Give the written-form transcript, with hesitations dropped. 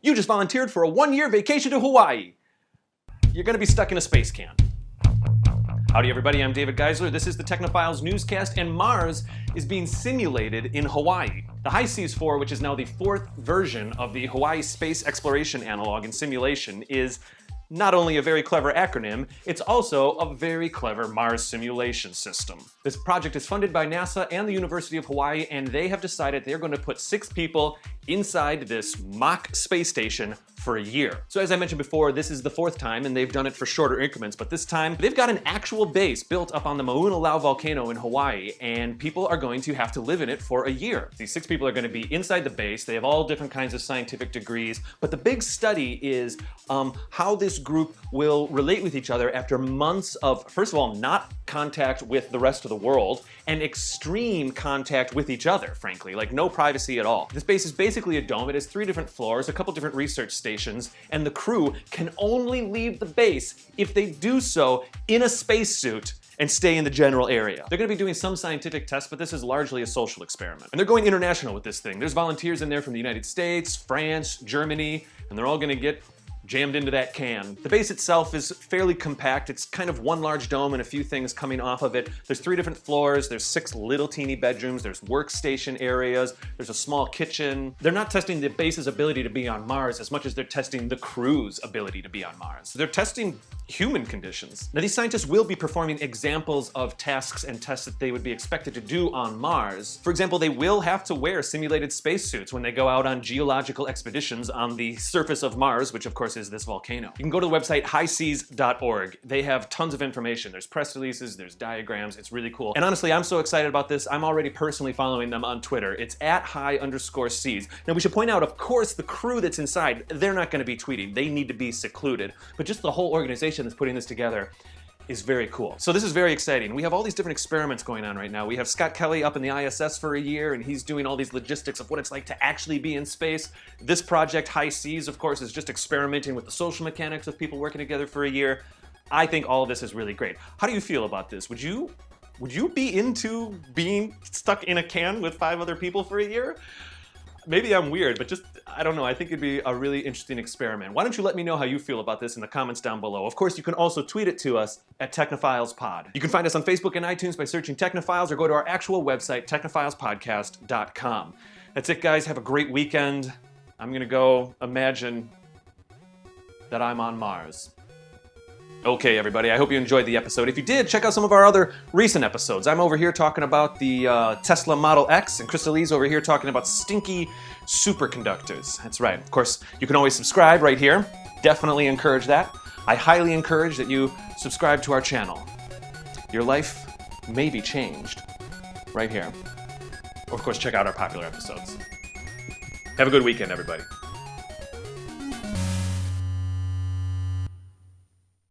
You just volunteered for a 1-year vacation to Hawaii. You're gonna be stuck in a space can. Howdy everybody, I'm David Geisler. This is the Technophiles Newscast, and Mars is being simulated in Hawaii. The High Seas 4, which is now the 4th version of the Hawaii Space Exploration Analog and Simulation, is not only a very clever acronym, it's also a very clever Mars simulation system. This project is funded by NASA and the University of Hawaii, and they have decided they're going to put 6 people inside this mock space station for a year. So as I mentioned before, this is the 4th time, and they've done it for shorter increments, but this time they've got an actual base built up on the Mauna Loa Volcano in Hawaii, and people are going to have to live in it for a year. These 6 people are going to be inside the base. They have all different kinds of scientific degrees, but the big study is how this group will relate with each other after months of, first of all, not contact with the rest of the world, and extreme contact with each other, frankly, like no privacy at all. This base is basically a dome. It has 3 different floors, a couple different research stations, and the crew can only leave the base if they do so in a spacesuit and stay in the general area. They're gonna be doing some scientific tests, but this is largely a social experiment. And they're going international with this thing. There's volunteers in there from the United States, France, Germany, and they're all gonna get jammed into that can. The base itself is fairly compact. It's kind of one large dome and a few things coming off of it. There's 3 different floors. There's 6 little teeny bedrooms. There's workstation areas. There's a small kitchen. They're not testing the base's ability to be on Mars as much as they're testing the crew's ability to be on Mars. They're testing human conditions. Now, these scientists will be performing examples of tasks and tests that they would be expected to do on Mars. For example, they will have to wear simulated spacesuits when they go out on geological expeditions on the surface of Mars, which of course is this volcano. You can go to the website highseas.org. They have tons of information. There's press releases, there's diagrams. It's really cool. And honestly, I'm so excited about this. I'm already personally following them on Twitter. It's at @high_seas. Now, we should point out, of course, the crew that's inside, they're not going to be tweeting. They need to be secluded. But just the whole organization that's putting this together is very cool. So this is very exciting. We have all these different experiments going on right now. We have Scott Kelly up in the ISS for a year, and he's doing all these logistics of what it's like to actually be in space. This project, High Seas, of course, is just experimenting with the social mechanics of people working together for a year. I think all of this is really great. How do you feel about this? Would you be into being stuck in a can with 5 other people for a year? Maybe I'm weird, but just, I don't know, I think it'd be a really interesting experiment. Why don't you let me know how you feel about this in the comments down below. Of course, you can also tweet it to us at TechnophileSpod. You can find us on Facebook and iTunes by searching Technophiles, or go to our actual website, technophilespodcast.com. That's it, guys. Have a great weekend. I'm gonna go imagine that I'm on Mars. Okay, everybody, I hope you enjoyed the episode. If you did, check out some of our other recent episodes. I'm over here talking about the Tesla Model X, and Crystal Lee's over here talking about stinky superconductors. That's right. Of course, you can always subscribe right here. Definitely encourage that. I highly encourage that you subscribe to our channel. Your life may be changed right here. Or, of course, check out our popular episodes. Have a good weekend, everybody.